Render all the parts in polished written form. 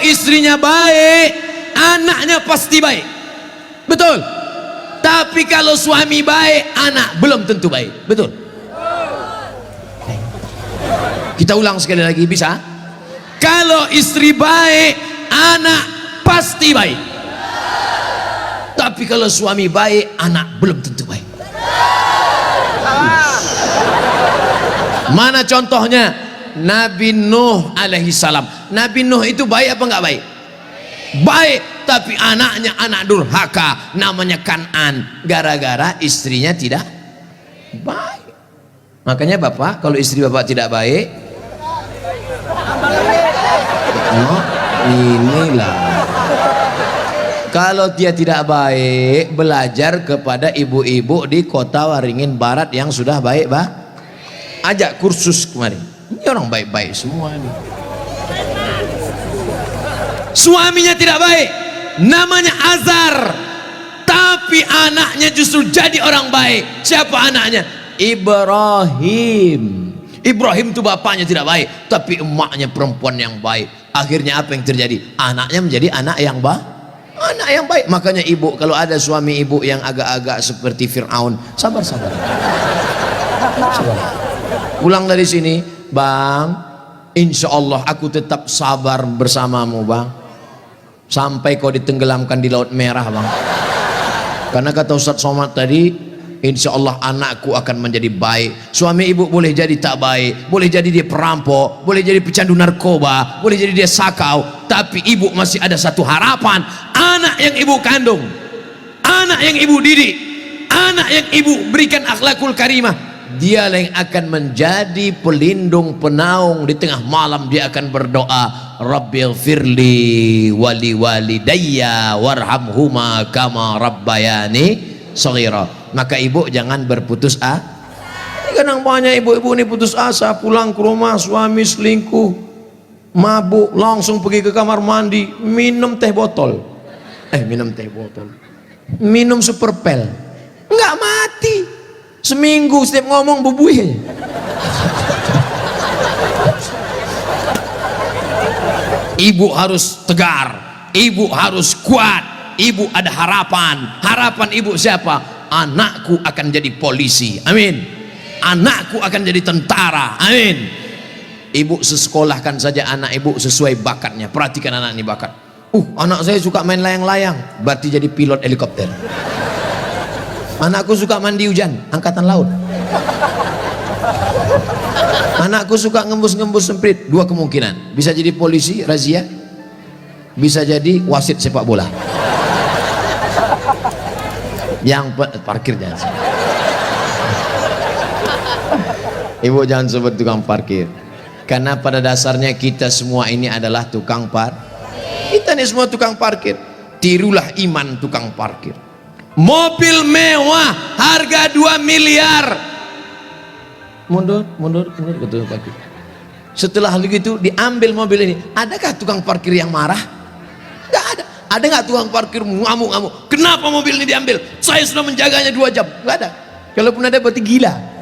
istrinya baik, anaknya pasti baik. Betul. Tapi kalau suami baik, anak belum tentu baik. Betul. Kita ulang sekali lagi, bisa? Kalau istri baik, anak pasti baik. Tapi kalau suami baik, anak belum tentu baik. Mana contohnya? Nabi Nuh alaihi salam. Nabi Nuh itu baik apa enggak baik? Baik, tapi anaknya anak durhaka, namanya Kan'an, gara-gara istrinya tidak baik. Makanya bapak, kalau istri bapak tidak baik, oh, inilah. Kalau dia tidak baik, belajar kepada ibu-ibu di kota Waringin Barat yang sudah baik, bah. Ajak kursus kemarin. Ini orang baik-baik semua nih. Suaminya tidak baik, namanya Azar, tapi anaknya justru jadi orang baik. Siapa anaknya? Ibrahim. Ibrahim itu bapaknya tidak baik, tapi emaknya perempuan yang baik. Akhirnya apa yang terjadi? Anaknya menjadi anak yang baik. Anak yang baik. Makanya ibu, kalau ada suami ibu yang agak-agak seperti Fir'aun, sabar-sabar. Sabar. Pulang dari sini, bang, insya Allah aku tetap sabar bersamamu, bang, sampai kau ditenggelamkan di Laut Merah, bang. Karena kata Ustadz Somad tadi, insya Allah anakku akan menjadi baik. Suami ibu boleh jadi tak baik, boleh jadi dia perampok, boleh jadi pecandu narkoba, boleh jadi dia sakau, tapi ibu masih ada satu harapan. Anak yang ibu kandung, anak yang ibu didik, anak yang ibu berikan akhlakul karimah, dia yang akan menjadi pelindung penaung. Di tengah malam dia akan berdoa, Rabbighfirli wali walidayya warhamhuma kama rabbayani shaghira. Maka ibu jangan berputus asa. Kadang banyak ibu-ibu ini putus asa, pulang ke rumah suami selingkuh, mabuk, langsung pergi ke kamar mandi, minum teh botol. Minum super pel, nggak mati. Seminggu setiap ngomong bubuih. Ibu harus tegar, ibu harus kuat, ibu ada harapan. Harapan ibu siapa? Anakku akan jadi polisi, amin. Anakku akan jadi tentara, amin. Ibu sekolahkan saja anak ibu sesuai bakatnya. Perhatikan anak ini bakat. Anak saya suka main layang-layang, berarti jadi pilot helikopter. Anakku suka mandi hujan, angkatan laut. Anakku suka ngembus-ngembus semprit, dua kemungkinan, bisa jadi polisi razia, bisa jadi wasit sepak bola. Yang parkir jangan. Ibu jangan sebut tukang parkir, karena pada dasarnya kita semua ini adalah tukang parkir. Kita ini semua tukang parkir. Tirulah iman tukang parkir. Mobil mewah harga 2 miliar. Mundur ke tukang parkir. Setelah begitu diambil mobil ini, adakah tukang parkir yang marah? Gak ada. Ada nggak tukang parkir ngamuk-ngamuk? Kenapa mobil ini diambil? Saya sudah menjaganya 2 jam. Gak ada. Kalaupun ada berarti gila.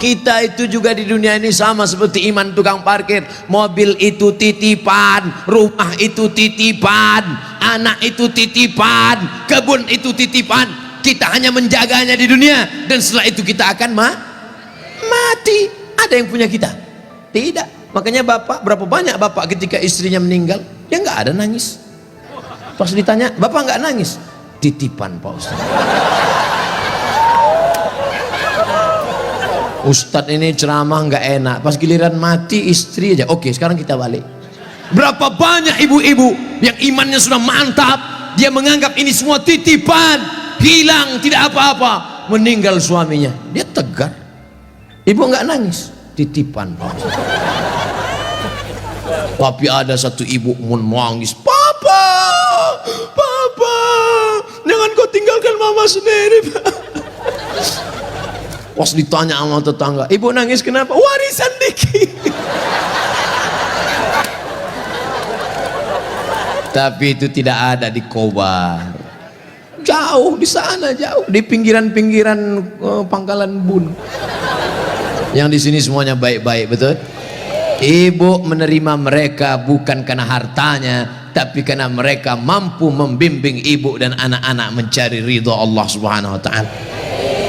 Kita itu juga di dunia ini sama seperti iman tukang parkir. Mobil itu titipan, rumah itu titipan, anak itu titipan, kebun itu titipan. Kita hanya menjaganya di dunia, dan setelah itu kita akan mati. Ada yang punya kita? Tidak. Makanya bapak, berapa banyak bapak ketika istrinya meninggal, dia nggak ada nangis. Pas ditanya, bapak nggak nangis? Titipan Pak Ustadz. Ustadz ini ceramah nggak enak, pas giliran mati istri aja. Oke, sekarang kita balik. Berapa banyak ibu-ibu yang imannya sudah mantap, dia menganggap ini semua titipan, hilang tidak apa-apa, meninggal suaminya, dia tegar. Ibu nggak nangis, titipan Pak. Tapi ada satu ibu menangis, papa, jangan kau tinggalkan mama sendiri, Pak. Pas ditanya sama tetangga, ibu nangis kenapa? Warisan dikit. Tapi itu tidak ada di Kobar, jauh di sana, jauh di pinggiran-pinggiran Pangkalan Bun. Yang di sini semuanya baik-baik, betul? Ibu menerima mereka bukan karena hartanya, tapi karena mereka mampu membimbing ibu dan anak-anak mencari ridho Allah Subhanahu wa taala.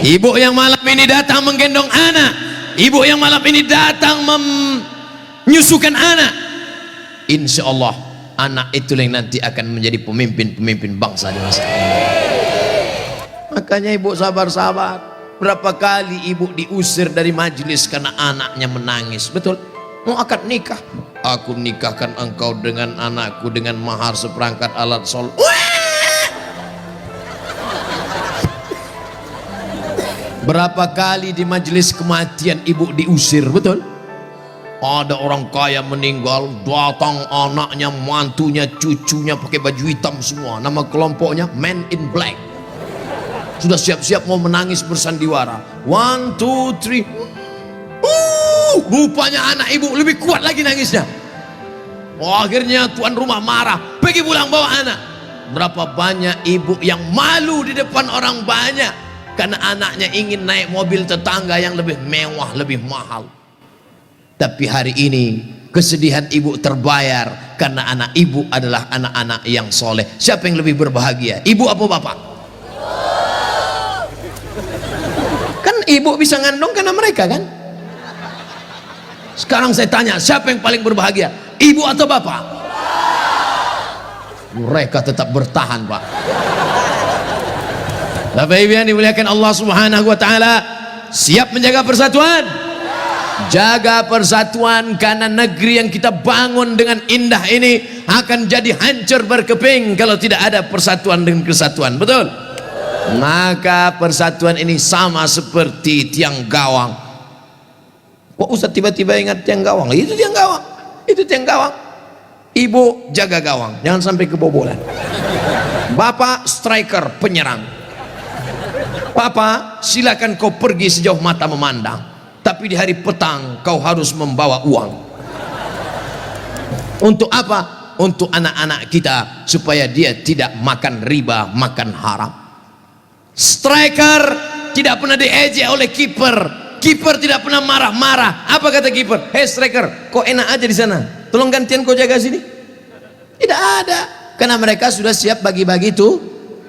Ibu yang malam ini datang menggendong anak, ibu yang malam ini datang menyusukan anak, insya Allah anak itu yang nanti akan menjadi pemimpin bangsa di masa ini. Makanya ibu sabar-sabar. Berapa kali ibu diusir dari majelis karena anaknya menangis, betul? Mau akad nikah, aku nikahkan engkau dengan anakku dengan mahar seperangkat alat sholat. Berapa kali di majelis kematian ibu diusir, betul? Ada orang kaya meninggal, datang anaknya, mantunya, cucunya pakai baju hitam semua, nama kelompoknya Men in Black. Sudah siap-siap mau menangis bersandiwara. 1, 2, 3. Rupanya anak ibu lebih kuat lagi nangisnya. Akhirnya tuan rumah marah, pergi pulang bawa anak. Berapa banyak ibu yang malu di depan orang banyak karena anaknya ingin naik mobil tetangga yang lebih mewah, lebih mahal. Tapi hari ini kesedihan ibu terbayar karena anak ibu adalah anak-anak yang soleh. Siapa yang lebih berbahagia, ibu apa bapak? Kan ibu bisa ngandung karena mereka kan. Sekarang saya tanya, siapa yang paling berbahagia, ibu atau bapak? Mereka tetap bertahan, Pak. Bapak Ibu yang dimuliakan Allah Subhanahu wa taala, siap menjaga persatuan? Jaga persatuan, karena negeri yang kita bangun dengan indah ini akan jadi hancur berkeping kalau tidak ada persatuan dan kesatuan, betul? Maka persatuan ini sama seperti tiang gawang. Kok Ustaz tiba-tiba ingat tiang gawang? Itu tiang gawang, itu tiang gawang. Ibu jaga gawang, jangan sampai kebobolan. Bapak striker, penyerang. Papa silakan kau pergi sejauh mata memandang, tapi di hari petang kau harus membawa uang. Untuk apa? Untuk anak-anak kita, supaya dia tidak makan riba, makan haram. Striker tidak pernah diejek oleh kiper. Kiper tidak pernah marah-marah. Apa kata kiper? Hei striker, kok enak aja di sana, tolong gantian kau jaga sini. Tidak ada, karena mereka sudah siap bagi-bagi itu,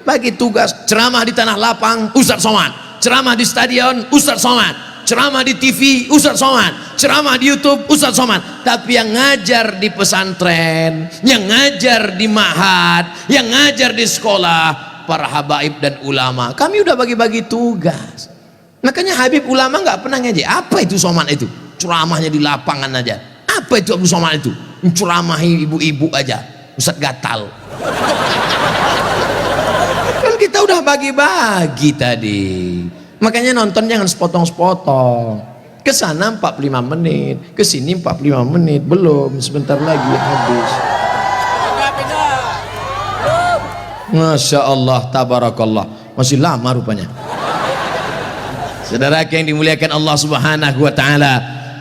bagi tugas. Ceramah di tanah lapang, Ustaz Somad. Ceramah di stadion, Ustaz Somad. Ceramah di TV, Ustaz Somad. Ceramah di YouTube, Ustaz Somad. Tapi yang ngajar di pesantren, yang ngajar di ma'had, yang ngajar di sekolah, para habaib dan ulama, kami udah bagi-bagi tugas. Makanya Habib ulama nggak pernah ngaji. Apa itu Somad itu? Ceramahnya di lapangan aja. Apa itu Abu Somad itu? Ceramahi ibu-ibu aja. Ustaz gatal. Kan kita udah bagi-bagi tadi. Makanya nonton jangan sepotong-sepotong. Kesana 45 menit, kesini 45 menit, belum, sebentar lagi habis. Masya Allah, tabarakallah, masih lama rupanya. Saudara yang dimuliakan Allah Subhanahu wa taala,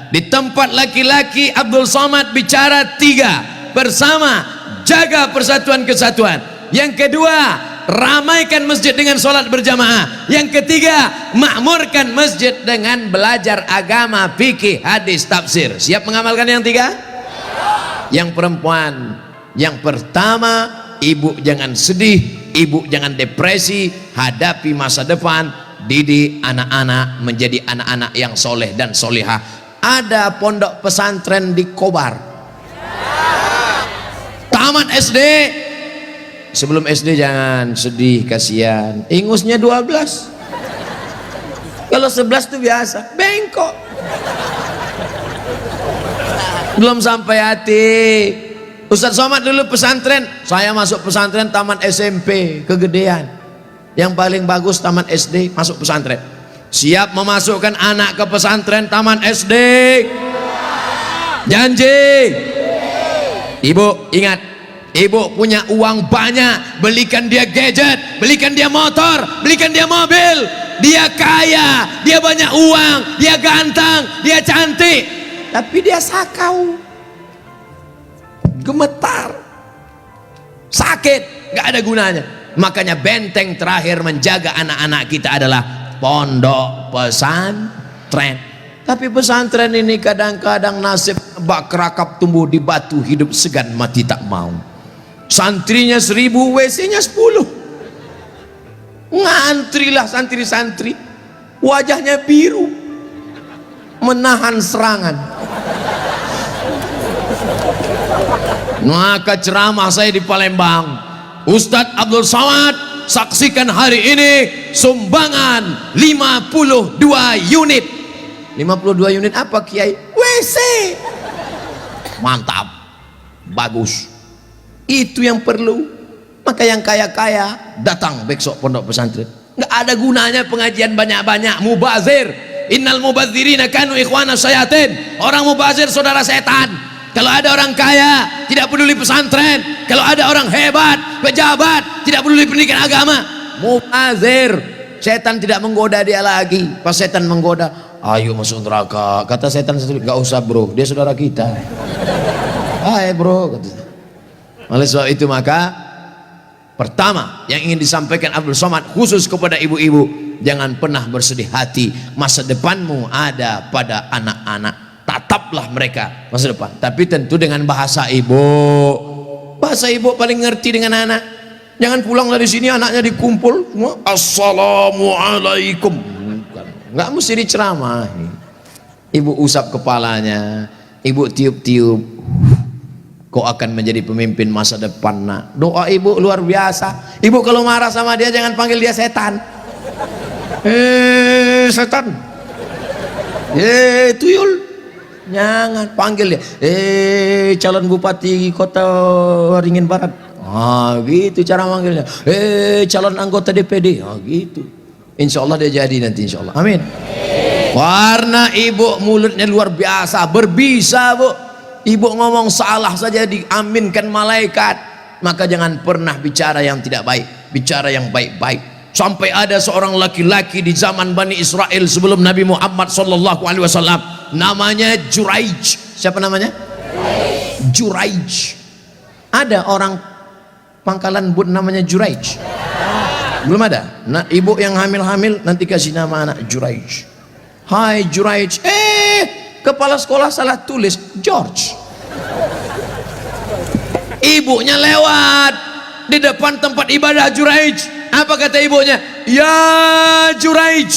di tempat laki-laki Abdul Somad bicara 3 bersama, jaga persatuan kesatuan. Yang kedua, ramaikan masjid dengan sholat berjamaah. Yang ketiga, makmurkan masjid dengan belajar agama, fikih, hadis, tafsir. Siap mengamalkan yang 3? Yang perempuan, yang pertama, ibu jangan sedih, ibu jangan depresi, hadapi masa depan. Didik anak-anak menjadi anak-anak yang soleh dan solehah. Ada pondok pesantren di Kobar. Tamat SD. Sebelum SD jangan sedih, kasihan. Ingusnya 12. Kalau 11 itu biasa, bengkok. Belum sampai hati. Ustaz Somad dulu pesantren, saya masuk pesantren tamat SMP, kegedean. Yang paling bagus taman SD, masuk pesantren. Siap memasukkan anak ke pesantren taman SD? Janji? Ibu ingat, ibu punya uang banyak, belikan dia gadget, belikan dia motor, belikan dia mobil. Dia kaya, dia banyak uang, dia ganteng, dia cantik, tapi dia sakau, gemetar, sakit, gak ada gunanya. Makanya benteng terakhir menjaga anak-anak kita adalah pondok pesantren. Tapi pesantren ini kadang-kadang nasib bak kerakap tumbuh di batu, hidup segan mati tak mau. Santrinya 1000, WC-nya 10. Ngantrilah santri-santri, wajahnya biru, menahan serangan. Maka ceramah saya di Palembang, Ustadz Abdul Somad, saksikan hari ini sumbangan 52 unit. 52 unit apa Kiai? WC. Mantap, bagus, itu yang perlu. Maka yang kaya-kaya datang besok pondok pesantren. Nggak ada gunanya pengajian banyak-banyak, mubazir. Innal mubazirina kanu ikhwana syayatin. Orang mubazir saudara setan. Kalau ada orang kaya tidak peduli pesantren, kalau ada orang hebat pejabat tidak peduli pendidikan agama, mubazir. Setan tidak menggoda dia lagi. Pas setan menggoda, ayo masuk neraka, kata setan sendiri, nggak usah bro, dia saudara kita. Hai bro, kata. Oleh sebab itu maka pertama yang ingin disampaikan Abdul Somad khusus kepada ibu-ibu, jangan pernah bersedih hati. Masa depanmu ada pada anak-anak, tataplah mereka masa depan, tapi tentu dengan bahasa ibu. Bahasa ibu paling ngerti dengan anak. Jangan pulang dari sini anaknya dikumpul semua assalamualaikum, nggak mesti diceramahi. Ibu usap kepalanya, ibu tiup-tiup, kau akan menjadi pemimpin masa depan nak. Doa ibu luar biasa. Ibu kalau marah sama dia jangan panggil dia setan. Setan, tuyul, jangan panggil dia. Calon bupati kota Waringin Barat, gitu cara manggilnya. Calon anggota DPD, gitu. Insya Allah dia jadi nanti, insya Allah. Amin. Warna ibu mulutnya luar biasa, berbisa bu. Ibu ngomong salah saja diaminkan malaikat. Maka jangan pernah bicara yang tidak baik, bicara yang baik-baik. Sampai ada seorang laki-laki di zaman Bani Israel sebelum Nabi Muhammad SAW, namanya Juraij. Siapa namanya? Juraij. Ada orang Pangkalan Bun namanya Juraij? Belum ada. Nah, ibu yang hamil-hamil nanti kasih nama anak Juraij. Hai Juraij. Kepala sekolah salah tulis George. Ibunya lewat di depan tempat ibadah Juraij. Apa kata ibunya? Ya Juraij.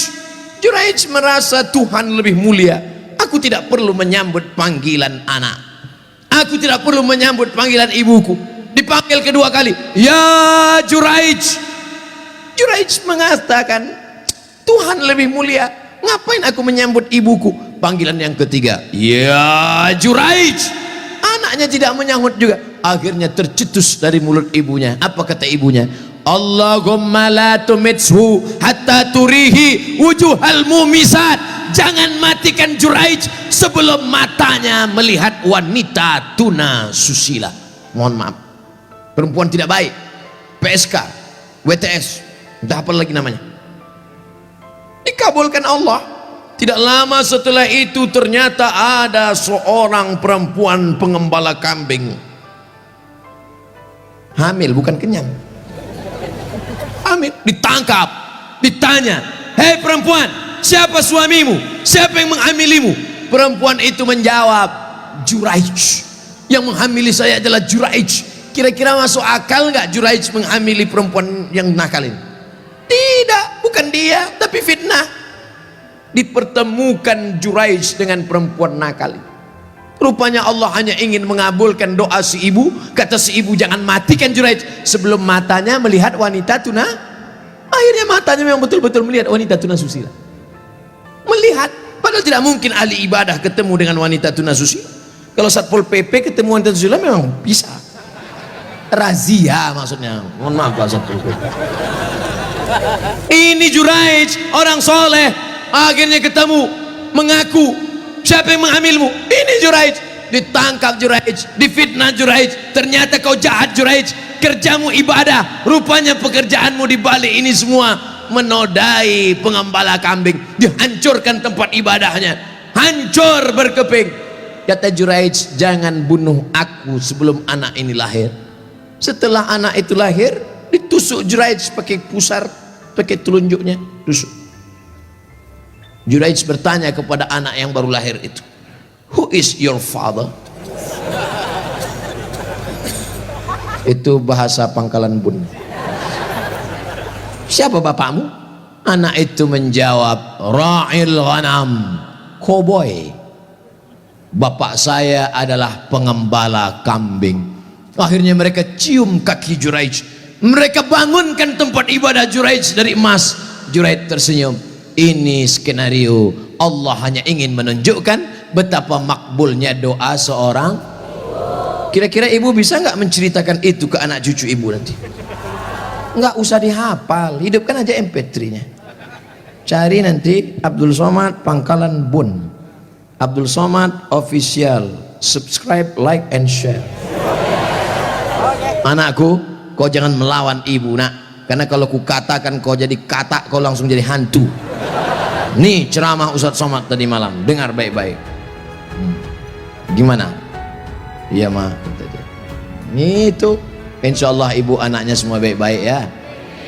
Juraij merasa Tuhan lebih mulia. Aku tidak perlu menyambut panggilan anak. Aku tidak perlu menyambut panggilan ibuku. Dipanggil kedua kali, ya Juraij. Juraij mengatakan, Tuhan lebih mulia, ngapain aku menyambut ibuku? Panggilan yang ketiga, ya Juraij. Anaknya tidak menyambut juga. Akhirnya tercetus dari mulut ibunya. Apa kata ibunya? Allahumma la tumithu hatta turihi wujuhal mumisat. Jangan matikan Juraij sebelum matanya melihat wanita tuna susila. Mohon maaf, perempuan tidak baik, PSK, WTS, entah apa lagi namanya, dikabulkan Allah. Tidak lama setelah itu ternyata ada seorang perempuan pengembala kambing, hamil bukan kenyang, hamil, ditangkap, ditanya, hei perempuan, siapa suamimu, siapa yang menghamilimu? Perempuan itu menjawab, Juraij, yang menghamili saya adalah Juraij. Kira-kira masuk akal nggak Juraij menghamili perempuan yang nakal ini? Tidak, bukan dia, tapi fitnah. Dipertemukan Juraij dengan perempuan nakal. Rupanya Allah hanya ingin mengabulkan doa si ibu. Kata si ibu, jangan matikan Juraij sebelum matanya melihat wanita tuna. Akhirnya matanya memang betul-betul melihat wanita tuna susila. Melihat, padahal tidak mungkin ahli ibadah ketemu dengan wanita tuna susila. Kalau Satpol PP ketemu wanita susila memang bisa. Razia maksudnya, mohon maaf Pak Satpol PP. Ini Juraij, orang soleh, akhirnya ketemu, mengaku, siapa yang menghamilmu? Ini Juraij. Ditangkap Juraij, difitnah Juraij. Ternyata kau jahat Juraij, kerjamu ibadah, rupanya pekerjaanmu di balik ini semua menodai pengembala kambing. Dihancurkan tempat ibadahnya, hancur berkeping. Kata Juraij, jangan bunuh aku sebelum anak ini lahir. Setelah anak itu lahir, ditusuk Juraij pakai pusar, pakai telunjuknya, tusuk. Juraij bertanya kepada anak yang baru lahir itu, who is your father? Itu bahasa Pangkalan Bun. Siapa bapakmu? Anak itu menjawab, ra'il ghanam, koboi. Bapak saya adalah pengembala kambing. Akhirnya mereka cium kaki Juraij, mereka bangunkan tempat ibadah Juraij dari emas. Juraij tersenyum. Ini skenario Allah hanya ingin menunjukkan betapa makbulnya doa seorang. Kira-kira ibu bisa nggak menceritakan itu ke anak cucu ibu nanti? Nggak usah dihafal, hidupkan aja MP3-nya. Cari nanti Abdul Somad Pangkalan Bun, Abdul Somad official, subscribe, like and share. Anakku, kau jangan melawan ibu nak, karena kalau ku katakan kau jadi katak, kau langsung jadi hantu. Nih ceramah Ustadz Somad tadi malam, dengar baik-baik. Gimana? Iya mah. Itu, insya Allah ibu anaknya semua baik-baik ya.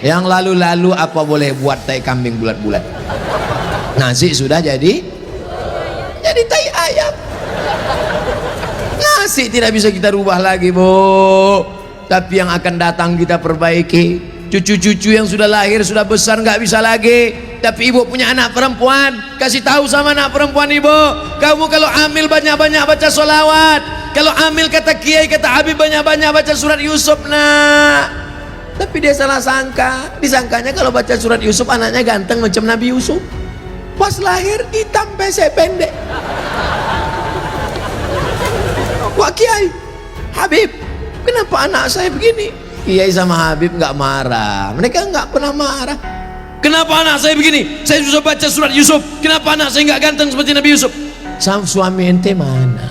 Yang lalu-lalu apa boleh buat tai kambing bulat-bulat. Nasi sudah jadi tai ayam. Nasi tidak bisa kita rubah lagi bu, tapi yang akan datang kita perbaiki. Cucu-cucu yang sudah lahir, sudah besar, nggak bisa lagi. Tapi ibu punya anak perempuan, kasih tahu sama anak perempuan ibu, kamu kalau hamil banyak-banyak baca sholawat. Kalau hamil kata kiai, kata Habib, banyak-banyak baca surat Yusuf nak. Tapi dia salah sangka, disangkanya kalau baca surat Yusuf anaknya ganteng macam Nabi Yusuf. Pas lahir hitam pesek pendek. Wah kiai, Habib, kenapa anak saya begini? Kiai sama Habib nggak marah, mereka nggak pernah marah. Kenapa anak saya begini? Saya susah baca surat Yusuf. Kenapa anak saya nggak ganteng seperti Nabi Yusuf? Sama suami ente mana?